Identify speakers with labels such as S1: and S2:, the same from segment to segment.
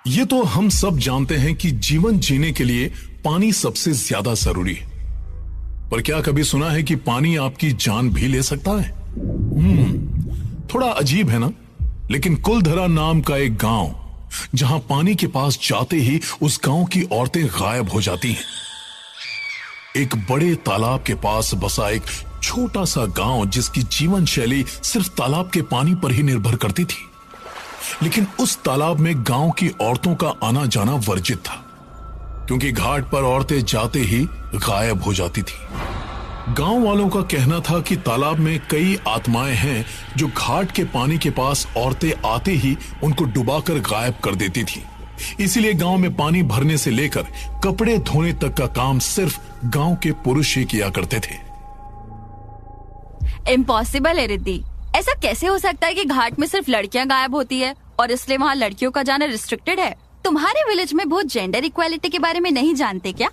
S1: ये तो हम सब जानते हैं कि जीवन जीने के लिए पानी सबसे ज्यादा जरूरी है, पर क्या कभी सुना है कि पानी आपकी जान भी ले सकता है? थोड़ा अजीब है ना? लेकिन कुलधरा नाम का एक गांव, जहां पानी के पास जाते ही उस गांव की औरतें गायब हो जाती हैं। एक बड़े तालाब के पास बसा एक छोटा सा गांव, जिसकी जीवन शैली सिर्फ तालाब के पानी पर ही निर्भर करती थी। लेकिन उस तालाब में गांव की औरतों का आना जाना वर्जित था, क्योंकि घाट पर औरतें जाते ही गायब हो जाती थी। गांव वालों का कहना था कि तालाब में कई आत्माएं हैं जो घाट के पानी के पास औरतें आते ही उनको डुबाकर गायब कर देती थी। इसीलिए गांव में पानी भरने से लेकर कपड़े धोने तक का काम सिर्फ गांव के पुरुष ही किया करते थे।
S2: इम्पॉसिबल है रिद्धि, ऐसा कैसे हो सकता है कि घाट में सिर्फ लड़कियां गायब होती है और इसलिए वहाँ लड़कियों का जाना रिस्ट्रिक्टेड है? तुम्हारे विलेज में बहुत जेंडर इक्वालिटी के बारे में नहीं जानते क्या?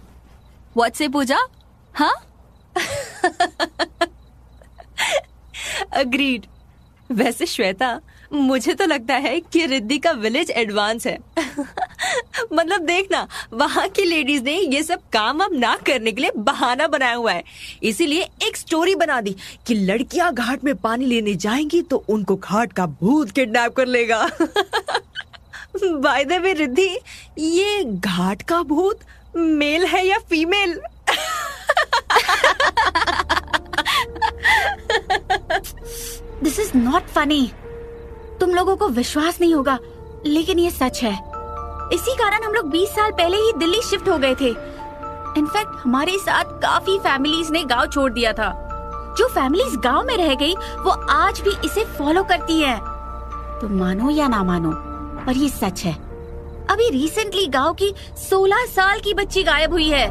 S2: व्हाट से पूजा? हाँ
S3: अग्रीड। वैसे श्वेता, मुझे तो लगता है कि रिद्धि का विलेज एडवांस है। मतलब देखना, वहाँ की लेडीज ने ये सब काम अब ना करने के लिए बहाना बनाया हुआ है। इसीलिए एक स्टोरी बना दी कि लड़कियां घाट में पानी लेने जाएंगी तो उनको घाट का भूत किडनैप कर लेगा। बाय द वे रिद्धि, ये घाट का भूत मेल है या female?
S4: This is not funny. तुम लोगों को विश्वास नहीं होगा, लेकिन ये सच है। इसी कारण हम लोग 20 साल पहले ही दिल्ली शिफ्ट हो गए थे। इनफैक्ट हमारे साथ काफी फैमिलीज ने गांव छोड़ दिया था। जो फैमिलीज गांव में रह गई, वो आज भी इसे फॉलो करती है। तुम मानो या ना मानो, पर ये सच है। अभी रिसेंटली गांव की 16 साल की बच्ची गायब हुई है।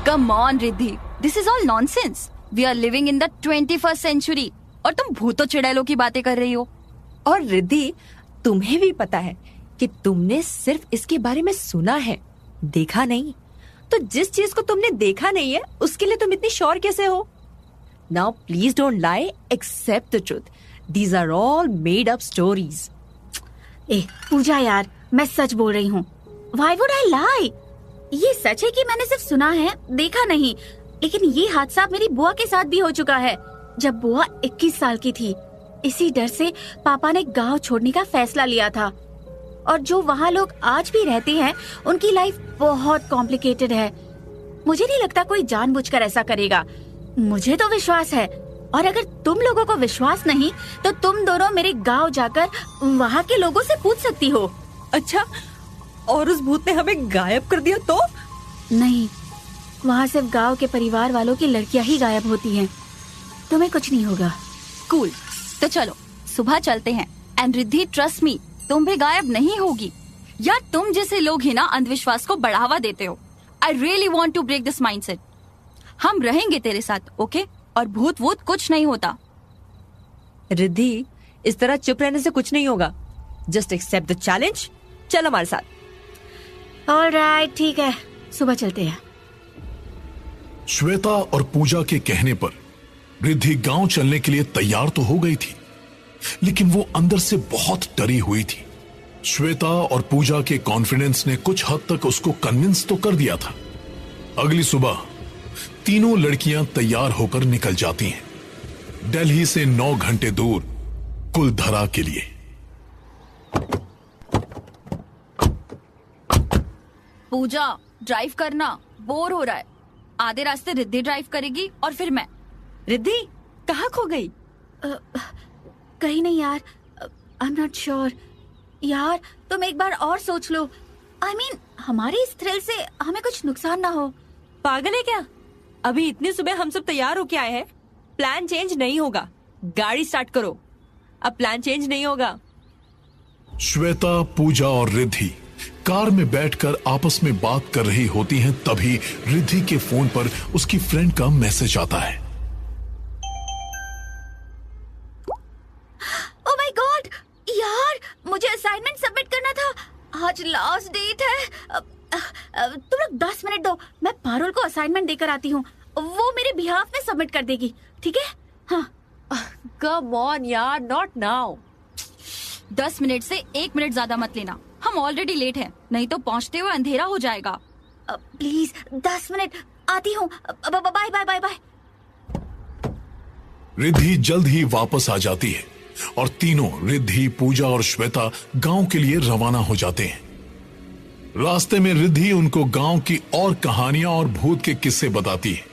S2: Come on Riddhi, this is all nonsense. We are living in the 21st century और तुम भूतों चुड़ैलों की बातें कर रही हो।
S3: और रिद्धि, तुम्हें भी पता है कि तुमने सिर्फ इसके बारे में सुना है, देखा नहीं। तो जिस चीज को तुमने देखा नहीं है, उसके लिए तुम इतनी श्योर कैसे हो? Now please don't lie, accept the truth. These are all made up stories.
S4: ए पूजा यार, मैं सच बोल रही हूँ। Why would I lie? ये सच है कि मैंने सिर्फ सुना है, देखा नहीं। लेकिन ये हादसा मेरी बुआ के साथ भी हो चुका है, जब बुआ 21 साल की थी। इसी डर से पापा ने गांव छोड़ने का फैसला लिया था। और जो वहाँ लोग आज भी रहते हैं, उनकी लाइफ बहुत कॉम्प्लिकेटेड है। मुझे नहीं लगता कोई जानबूझकर ऐसा करेगा। मुझे तो विश्वास है, और अगर तुम लोगों को विश्वास नहीं, तो तुम दोनों मेरे गांव जाकर वहाँ के लोगों से पूछ सकती हो।
S3: अच्छा, और उस भूत ने हमें गायब कर दिया तो?
S4: नहीं, वहाँ सिर्फ गांव के परिवार वालों की लड़कियां ही गायब होती हैं। तुम्हें कुछ नहीं होगा।
S2: कूल, तो चलो सुबह चलते हैं। एंड रिद्धि, ट्रस्ट मी, तुम भी गायब नहीं होगी। यार, तुम जैसे लोग ही ना अंधविश्वास को बढ़ावा देते हो। I really want to break this mindset. हम रहेंगे तेरे साथ, ओके? और भूत वूत कुछ नहीं होता।
S3: रिद्धि, इस तरह चुप रहने से कुछ नहीं होगा। Just accept the challenge. चल हमारे साथ।
S4: ऑलराइट, ठीक है, सुबह चलते हैं।
S1: श्वेता और पूजा के कहने पर रिद्धि गांव चलने के लिए तैयार तो हो गई थी, लेकिन वो अंदर से बहुत डरी हुई थी। श्वेता और पूजा के कॉन्फिडेंस ने कुछ हद तक उसको कन्विंस तो कर दिया था। अगली सुबह तीनों लड़कियां तैयार होकर निकल जाती हैं, दिल्ली से 9 घंटे दूर कुलधरा के लिए।
S2: पूजा, ड्राइव करना, बोर हो रहा है। आधे रास्ते रिद्धि ड्राइव करेगी और फिर मैं।
S3: रिद्धि, कहाँ खो गई?
S4: कहीं नहीं यार, आई एम नॉट श्योर। यार, तुम एक बार और सोच लो। आई मीन, हमारी इस थ्रिल से हमें कुछ नुकसान ना हो।
S3: पागल है क्या? अभी इतनी सुबह हम सब तैयार होके आए हैं। प्लान चेंज नहीं होगा। गाड़ी स्टार्ट करो। अब प्लान चेंज नहीं होगा।
S1: श्वेता, पूजा और रिद्धि कार में बैठकर आपस में बात कर रही होती हैं, तभी रिद्धि के फोन पर उसकी फ्रेंड का मैसेज आता है।
S4: ओह माय गॉड यार, मुझे असाइनमेंट सबमिट करना था। आज लास्ट डेट है। तुम लोग 10 मिनट दो, मैं पारुल को असाइनमेंट देकर आती हूँ। वो मेरे बिहाफ में सबमिट कर देगी, ठीक है? हाँ।
S3: कम ऑन यार, नॉट नाउ।
S2: 10 मिनट से 1 मिनट ज्यादा मत लेना। हम ऑलरेडी लेट हैं, नहीं तो पहुंचते हुए अंधेरा हो जाएगा।
S4: प्लीज 10 मिनट, आती हूँ। Bye bye bye bye.
S1: Riddhi जल्द ही वापस आ जाती है और तीनों, रिद्धि, पूजा और श्वेता, गांव के लिए रवाना हो जाते हैं। रास्ते में रिद्धि उनको गांव की और कहानियां और भूत के किस्से बताती है।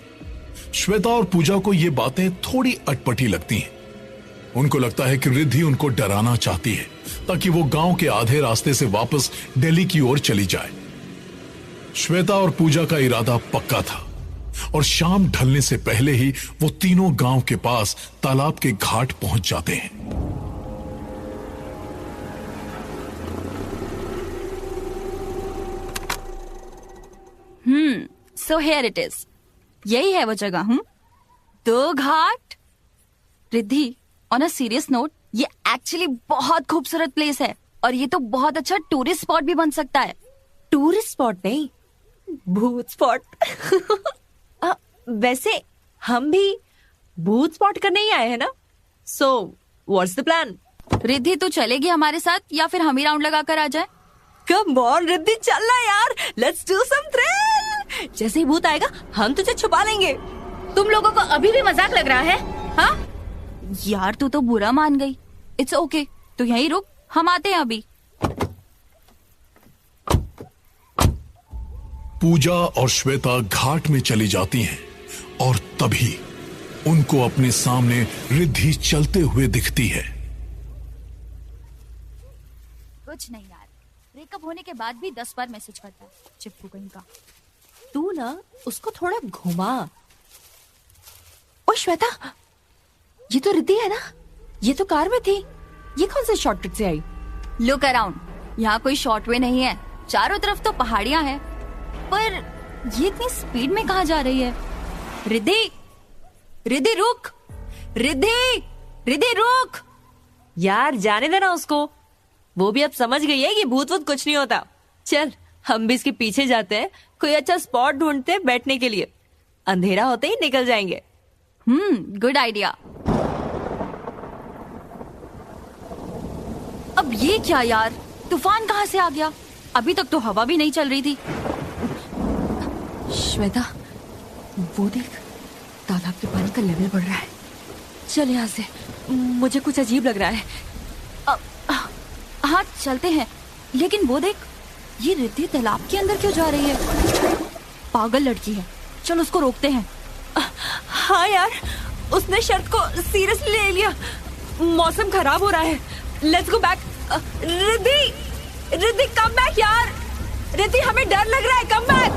S1: श्वेता और पूजा को ये बातें थोड़ी अटपटी लगती हैं। उनको लगता है कि रिद्धि उनको डराना चाहती है ताकि वो गांव के आधे रास्ते से वापस दिल्ली की ओर चली जाए। श्वेता और पूजा का इरादा पक्का था और शाम ढलने से पहले ही वो तीनों गांव के पास तालाब के घाट पहुंच जाते हैं।
S2: So here it is. यही है वो जगह। दो घाट। Riddhi, on a serious note, ये एक्चुअली बहुत खूबसूरत प्लेस है और ये तो बहुत अच्छा टूरिस्ट स्पॉट भी बन सकता है।
S3: टूरिस्ट स्पॉट नहीं, भूत स्पॉट। वैसे हम भी भूत स्पॉट करने ही आए हैं ना। So what's the plan?
S2: Riddhi, तू चलेगी हमारे साथ या फिर हम ही राउंड लगा कर आ जाए?
S3: कम ऑन रिद्धि, चलना यार, लेट्स डू सम थ्रिल। जैसे ही भूत आएगा हम तुझे छुपा लेंगे।
S4: तुम लोगों को अभी भी मजाक लग रहा है? हाँ
S2: यार, तू तो बुरा मान गई। इट्स ओके, तू यहीं रुक, हम आते हैं अभी।
S1: पूजा और श्वेता घाट में चली जाती हैं और तभी उनको अपने सामने रिद्धि चलते हुए दिखती है।
S2: कुछ नहीं यार, ब्रेकअप होने के बाद भी 10 बार मैसेज करता है, चिपकू कहीं का।
S3: तू ना उसको थोड़ा घुमा। ओ श्वेता, ये तो रिद्धि है ना? ये तो कार में थी, ये कौन से शॉर्टकट से आई?
S2: लुक अराउंड, यहाँ कोई शॉर्ट वे नहीं है, चारों तरफ तो पहाड़ियां हैं, पर ये इतनी स्पीड में कहाँ जा रही है? रिद्धि, रिद्धि रुक, रिद्धि, रिद्धि रुक।
S3: यार जाने देना उसको, वो भी अब समझ गई है कि भूत वूत कुछ नहीं होता। चल हम भी इसके पीछे जाते हैं, कोई अच्छा स्पॉट ढूंढते हैं बैठने के लिए, अंधेरा होते ही निकल जाएंगे।
S2: Good idea. अब ये क्या यार, तूफान कहाँ से आ गया? अभी तक तो हवा भी नहीं चल रही थी।
S3: श्वेता, वो देख, तालाब के पानी का लेवल बढ़ रहा है। चल यहाँ से, मुझे कुछ अजीब लग रहा है।
S2: हाँ चलते हैं, लेकिन वो देख, ये रिद्धि तालाब के अंदर क्यों जा रही है? पागल लड़की है, चल उसको रोकते हैं।
S3: हाँ यार, उसने शर्त को सीरियसली ले लिया। मौसम खराब हो रहा है, let's go back. Riddhi, Riddhi come back यार, रिद्धि हमें डर लग रहा है, कम बैक।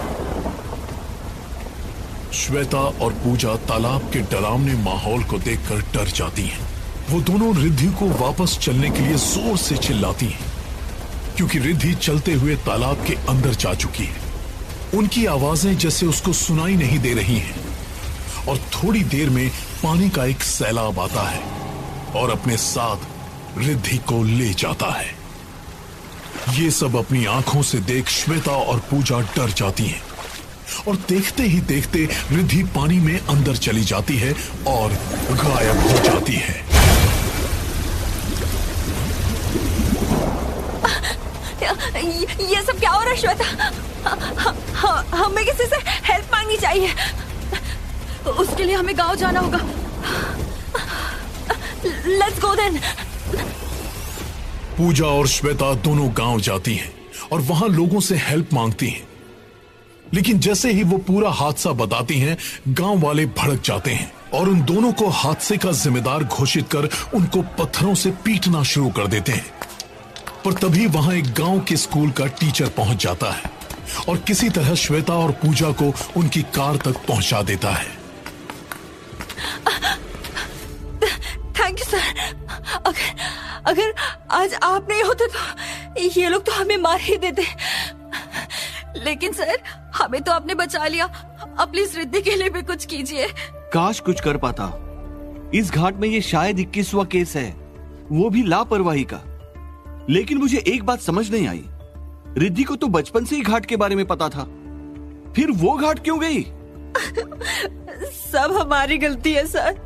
S1: श्वेता और पूजा तालाब के डरावने माहौल को देखकर डर जाती हैं। वो दोनों रिद्धि को वापस चलने के लिए जोर से चिल्लाती हैं, क्योंकि रिद्धि चलते हुए तालाब के अंदर जा चुकी है। उनकी आवाजें जैसे उसको सुनाई नहीं दे रही हैं और थोड़ी देर में पानी का एक सैलाब आता है और अपने साथ रिद्धि को ले जाता है। ये सब अपनी आंखों से देख श्वेता और पूजा डर जाती हैं और देखते ही देखते रिद्धि पानी में अंदर चली जाती है और गायब हो जाती है।
S3: ये सब क्या हो रहा है श्वेता? हमें किसी से हेल्प मांगनी चाहिए।
S2: उसके लिए हमें गांव जाना होगा।
S3: Let's go then.
S1: पूजा और श्वेता दोनों गांव जाती हैं और वहां लोगों से हेल्प मांगती हैं, लेकिन जैसे ही वो पूरा हादसा बताती हैं, गांव वाले भड़क जाते हैं और उन दोनों को हादसे का जिम्मेदार घोषित कर उनको पत्थरों से पीटना शुरू कर देते हैं। पर तभी वहां एक गांव के स्कूल का टीचर पहुंच जाता है और किसी तरह श्वेता और पूजा को उनकी कार तक पहुंचा देता है।
S3: Thank you sir. अगर आज आप नहीं होते तो ये लोग तो हमें मार ही देते।
S2: लेकिन सर, हमें तो आपने बचा लिया, अब प्लीज रिद्धि के लिए भी कुछ कीजिए।
S5: काश कुछ कर पाता। इस घाट में ये शायद 21वां केस है, वो भी लापरवाही का। लेकिन मुझे एक बात समझ नहीं आई, रिद्धि को तो बचपन से ही घाट के बारे में पता था, फिर वो घाट क्यों गई?
S3: सब हमारी गलती है सर।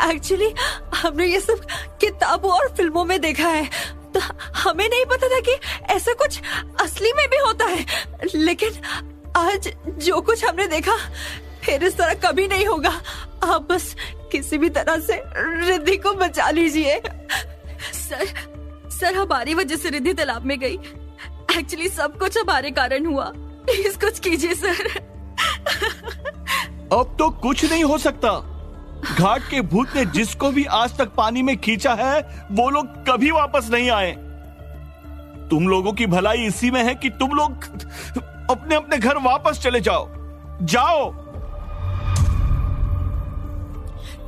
S3: एक्चुअली हमने ये सब किताबों और फिल्मों में देखा है। तो हमें नहीं पता था कि ऐसा कुछ असली में भी होता है, लेकिन आज जो कुछ हमने देखा फिर इस तरह कभी नहीं होगा। आप बस किसी भी तरह से रिद्धि को बचा लीजिए।
S2: सर हमारी वजह से रिद्धि तालाब में गई। एक्चुअली सब कुछ हमारे कारण हुआ। प्लीज कुछ कीजिए सर।
S5: अब तो कुछ नहीं हो सकता। घाट के भूत ने जिसको भी आज तक पानी में खींचा है वो लोग कभी वापस नहीं आए। तुम लोगों की भलाई इसी में है कि तुम लोग अपने अपने घर वापस चले जाओ। जाओ।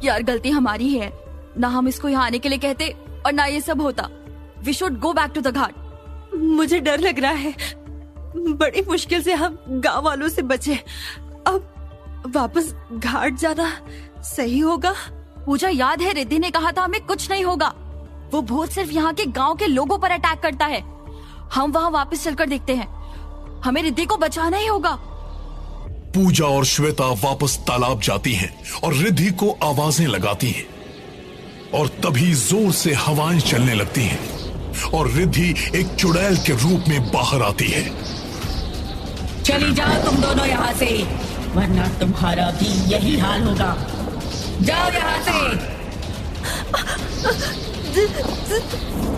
S2: यार गलती हमारी है ना, हम इसको यहाँ आने के लिए कहते और ना ये सब होता। We should go back to the ghat.
S3: मुझे डर लग रहा है, बड़ी मुश्किल से हम गांव वालों से बचे। अब वापस घाट जाना सही होगा?
S2: पूजा याद है रिद्धि ने कहा था हमें कुछ नहीं होगा। वो भूत सिर्फ यहाँ के गांव के लोगों पर अटैक करता है। हम वहाँ वापस चलकर देखते हैं। हमें रिद्धि को बचाना ही होगा।
S1: पूजा और श्वेता वापस तालाब जाती हैं और रिद्धि को आवाजें लगाती हैं और तभी जोर से हवाएं चलने लगती हैं और रिद्धि एक चुड़ैल के रूप में बाहर आती है।
S6: चली जाओ तुम दोनों यहाँ से, वरना तुम्हारा भी यही हाल होगा। जाओ यहाँ से।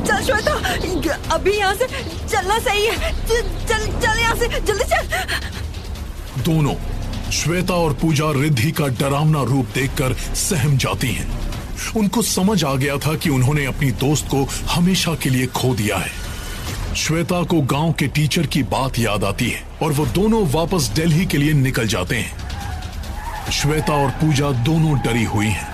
S3: चल श्वेता, अभी यहाँ से चलना सही है। चल यहाँ से, जल्दी चल।
S1: दोनों श्वेता और पूजा रिद्धि का डरावना रूप देखकर सहम जाती हैं। उनको समझ आ गया था कि उन्होंने अपनी दोस्त को हमेशा के लिए खो दिया है। श्वेता को गांव के टीचर की बात याद आती है और वो दोनों वापस दिल्ली के लिए निकल जाते हैं। श्वेता और पूजा दोनों डरी हुई हैं।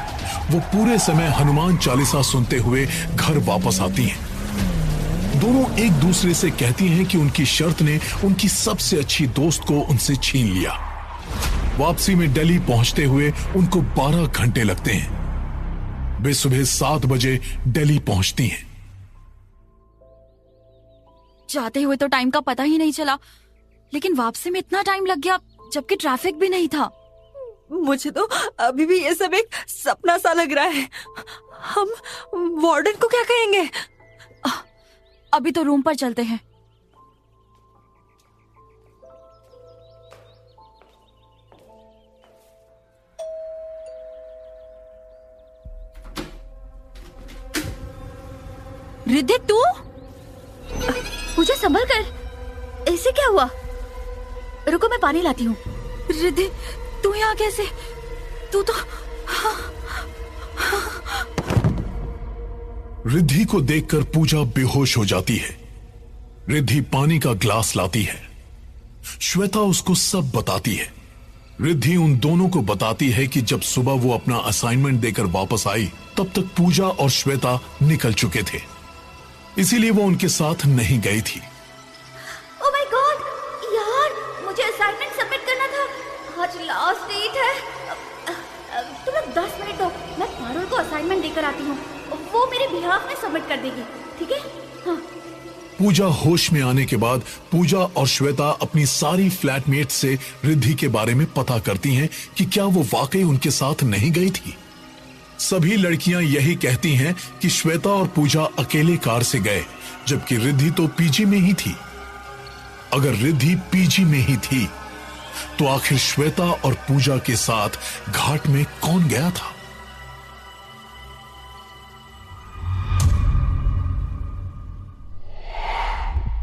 S1: वो पूरे समय हनुमान चालीसा सुनते हुए घर वापस आती हैं। दोनों एक दूसरे से कहती हैं कि उनकी शर्त ने उनकी सबसे अच्छी दोस्त को उनसे छीन लिया। वापसी में दिल्ली पहुंचते हुए उनको 12 घंटे लगते हैं। वे सुबह 7 बजे दिल्ली पहुंचती हैं।
S2: जाते हुए तो टाइम का पता ही नहीं चला, लेकिन वापसी में इतना टाइम लग गया जबकि ट्रैफिक भी नहीं था।
S3: मुझे तो अभी भी ये सब एक सपना सा लग रहा है। हम वार्डन को क्या कहेंगे?
S2: अभी तो रूम पर चलते हैं। रिद्धि तू?
S4: पूजा संभल कर, ऐसे क्या हुआ? रुको मैं पानी लाती हूँ।
S2: रिद्धि तू यहाँ कैसे? तू तो
S1: रिद्धि को देखकर पूजा बेहोश हो जाती है। रिद्धि पानी का ग्लास लाती है। श्वेता उसको सब बताती है। रिद्धि उन दोनों को बताती है कि जब सुबह वो अपना असाइनमेंट देकर वापस आई तब तक पूजा और श्वेता निकल चुके थे, इसीलिए वो उनके साथ नहीं गई थी।
S4: ओह माय गॉड यार, मुझे असाइनमेंट सबमिट करना था। आज लास्ट डेट है। तुम लोग 10 मिनट दो, मैं पारुल को असाइनमेंट देकर आती हूँ। वो मेरे बिहाफ में सबमिट कर देगी, ठीक है? हाँ।
S1: पूजा होश में आने के बाद पूजा और श्वेता अपनी सारी फ्लैटमेट से रिद्धि के बारे में पता करती हैं कि क्या वो वाकई उनके साथ नहीं गई थी। सभी लड़कियां यही कहती हैं कि श्वेता और पूजा अकेले कार से गए, जबकि रिद्धि तो पीजी में ही थी। अगर रिद्धि पीजी में ही थी तो आखिर श्वेता और पूजा के साथ घाट में कौन गया था?